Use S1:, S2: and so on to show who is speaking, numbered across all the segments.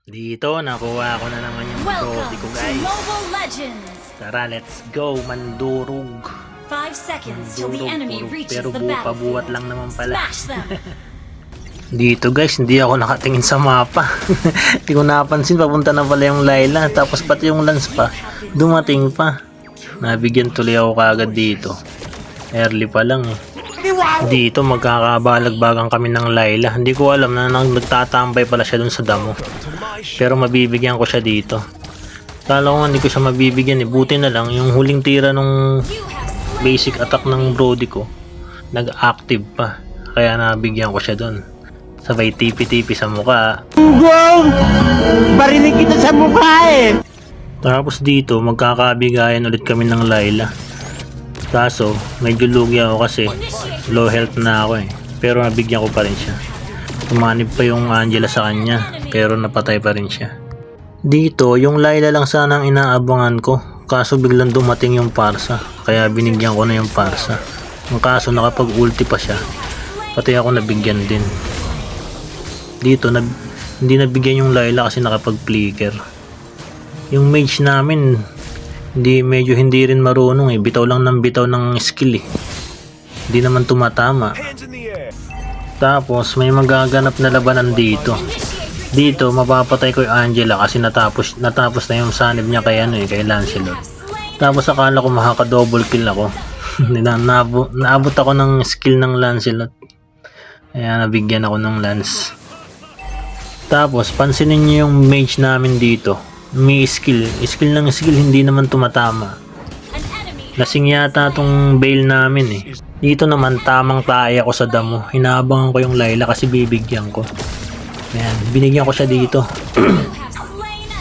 S1: Dito, nakuha ko na naman yung trophy ko, guys.
S2: Mobile Legends!
S1: Tara, let's go. Mandurug.
S2: 5 seconds till the enemy reaches
S1: Pero
S2: the
S1: pabuhat
S2: battlefield.
S1: lang naman pala.
S2: Smash them!
S1: Dito, guys, hindi ako nakatingin sa mapa. Hindi ko napansin, papunta na pala yung Layla. Tapos pati yung Lance pa, dumating pa. Nabigyan tuloy ako kagad dito. Early pa lang eh. Dito magkakabalagbagan kami ng Layla. Hindi ko alam na nagtatambay pala siya dun sa damo. Pero mabibigyan ko siya dito. Kala ko nga hindi ko siya mabibigyan eh. Buti na lang yung huling tira nung basic attack ng Brody ko, nag-active pa. Kaya nabigyan ko siya dun. Sabay tipi-tipi sa mukha.
S3: Ugong! Barinig kita sa mukha eh!
S1: Tapos dito magkakabigayan ulit kami ng Layla. Kaso medyo lugi ako kasi low health na ako eh. Pero nabigyan ko pa rin siya. Tumanib pa yung Angela sa kanya, pero napatay pa rin siya. Dito yung Layla lang sana ang inaabangan ko. Kaso biglang dumating yung Parsa. Kaya binigyan ko na yung Parsa. Ang kaso nakapag ulti pa siya, pati ako nabigyan din. Dito hindi nabigyan yung Layla kasi nakapag flicker. Yung mage namin medyo hindi rin marunong eh. Bitaw lang ng bitaw ng skill eh. Hindi naman tumatama. Tapos may magaganap na labanan dito. Dito mapapatay ko yung Angela kasi natapos na yung sanib niya kay kay Lancelot. Tapos akala ko makaka-double kill ako. Naabot ako ng skill ng Lancelot. Kaya nabigyan ako ng Lance. Tapos pansinin niyo yung mage namin dito. May skill hindi naman tumatama. Lasing yata tong bail namin eh. Dito naman tamang tae ako sa damo. Inaabangan ko yung Layla kasi bibigyan ko. Ayan, binigyan ko siya dito.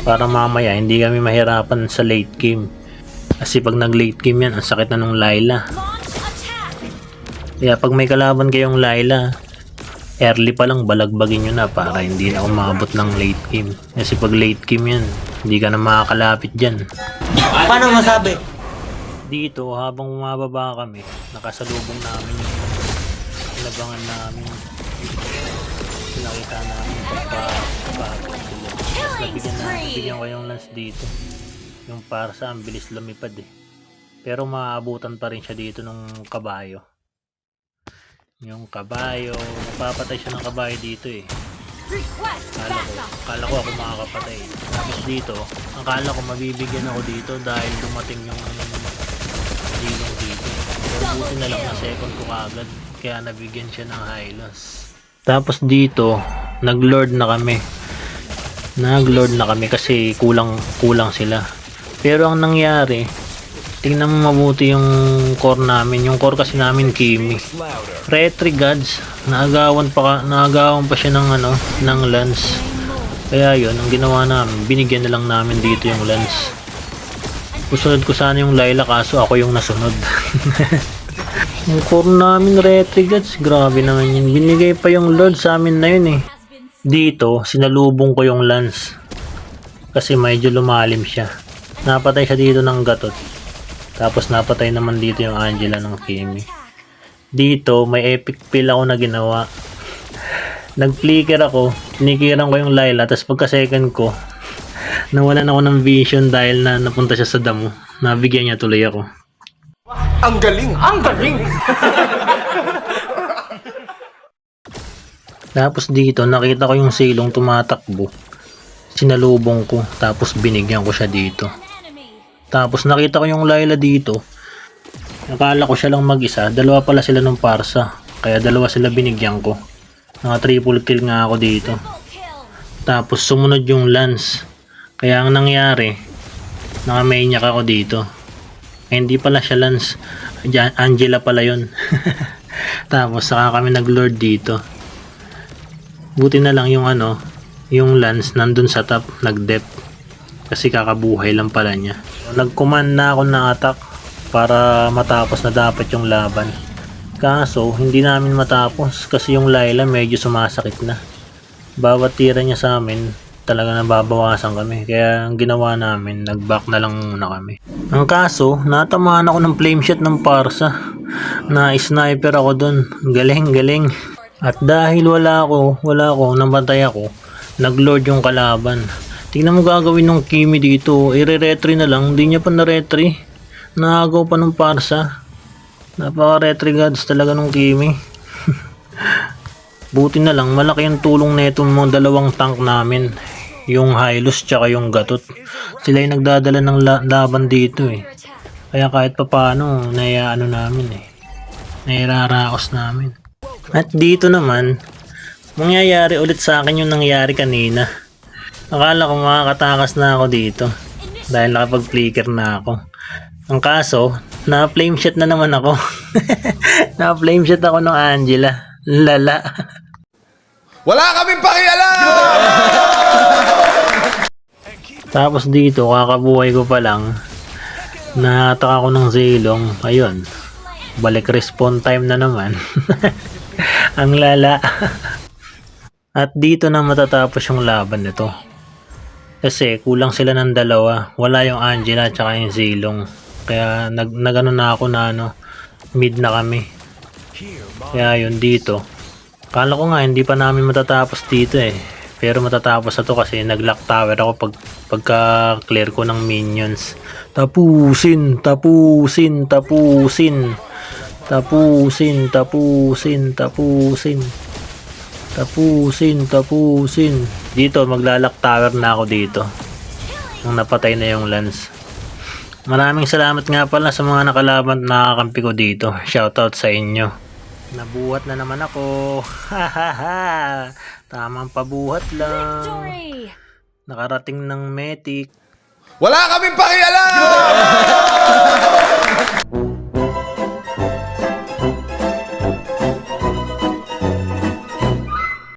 S1: Para mamaya hindi kami mahirapan sa late game. Kasi pag nag late game yan, ang sakit na nung Layla. Kaya pag may kalaban kayong Layla, early pa lang balagbagin nyo na para hindi na umabot ng late game. Kasi pag late game yan, hindi ka na makakalapit dyan.
S3: Paano masabi?
S1: Dito, habang bumababa kami, nakasalubong namin yung labangan namin. Nakita namin pagpapagod sila. Tapos nabigyan ko yung Lance dito. Yung Parsa, ang bilis lumipad eh. Pero maaabutan pa rin siya dito ng kabayo. Yung kabayo, mapapatay siya ng kabayo dito eh. Akala ko ako makakapatay. Tapos dito, akala ko mabibigyan ako dito dahil dumating yung dilong dito. Pero buti na lang na second ko agad. Kaya nabigyan siya ng high loss. Tapos dito, nag-lord na kami. Kasi kulang sila. Pero ang nangyari, tingnan mo mabuti yung core namin. Yung core kasi namin Kimi. Retry gods, naagawan pa siya ng Lance. Kaya yun, ang ginawa namin, binigyan na lang namin dito yung Lance. Kusunod ko sana yung Layla kaso ako yung nasunod. Yung core namin retry gods, grabe naman yun. Binigay pa yung Lord sa amin na yun eh. Dito, sinalubong ko yung Lance. Kasi medyo lumalim siya. Napatay siya dito ng gatot. Tapos napatay naman dito yung Angela ng Kimi. Dito, may epic pill ako na ginawa. Nag-flicker ako, tinikiran ko yung Layla, tapos pagka second ko, nawalan ako ng vision dahil na napunta siya sa damo. Nabigyan niya tuloy ako.
S3: Ang galing! Ang galing!
S1: Tapos dito, nakita ko yung silong tumatakbo. Sinalubong ko, tapos binigyan ko siya dito. Tapos nakita ko yung Layla dito. Nakala ko siya lang mag-isa. Dalawa pala sila ng Parsa. Kaya dalawa sila binigyan ko. Mga triple kill nga ako dito. Tapos sumunod yung Lance. Kaya ang nangyari, naka-maniac ako dito. Hindi pala siya Lance. Angela pala yun. Tapos saka kami nag-lord dito. Buti na lang yung yung Lance nandun sa top, nag-dep. Kasi kakabuhay lang pala niya. Nag-command na ako ng attack para matapos na dapat yung laban. Kaso, hindi namin matapos kasi yung Layla medyo sumasakit na. Bawat tira niya sa amin, talaga nababawasan kami. Kaya ang ginawa namin, nag-back na lang muna kami. Ang kaso, natamaan ako ng flame shot ng Parsa. Na-sniper ako dun. Galing. At dahil wala ako, nabantay ako, Nag-lord yung kalaban. Tingnan mo gagawin ng Kimi dito. I-retry na lang. Hindi niya pa na-retry. Naagaw pa ng parsa. Napaka-retry gods talaga ng Kimi. Buti na lang. Malaki yung tulong na itong mga dalawang tank namin. Yung Hylos tsaka yung Gatot. Sila yung nagdadala ng laban dito eh. Kaya kahit papaano, naiaano namin eh. Nairaraos namin. At dito naman, mangyayari ulit sa akin yung nangyari kanina. Akala ko makakatakas na ako dito. Dahil nakapag-flicker na ako. Ang kaso, na-flame shot na naman ako. Na-flame shot ako ng Angela. Lala.
S4: Wala kaming pakialam!
S1: Tapos dito, kakabuhay ko pa lang. Nataka ko ng Zilong. Ayun. Balik respawn time na naman. Ang lala. At dito na matatapos yung laban nito. Kasi kulang sila ng dalawa. Wala yung Angela at saka yung Zilong. Kaya nagano na ako na mid na kami. Kaya yun dito. Kala ko nga hindi pa namin matatapos dito eh. Pero matatapos na to kasi nag-lock tower ako pagka clear ko ng minions. Tapusin. Dito maglalak tower na ako dito. Nung napatay na yung Lance. Maraming salamat nga pala sa mga nakalaban na nakakampi ko dito. Shoutout sa inyo. Nabuhat na naman ako. Hahaha. Tamang pabuhat lang.
S2: Victory!
S1: Nakarating ng Metic.
S4: Wala kaming pakialam!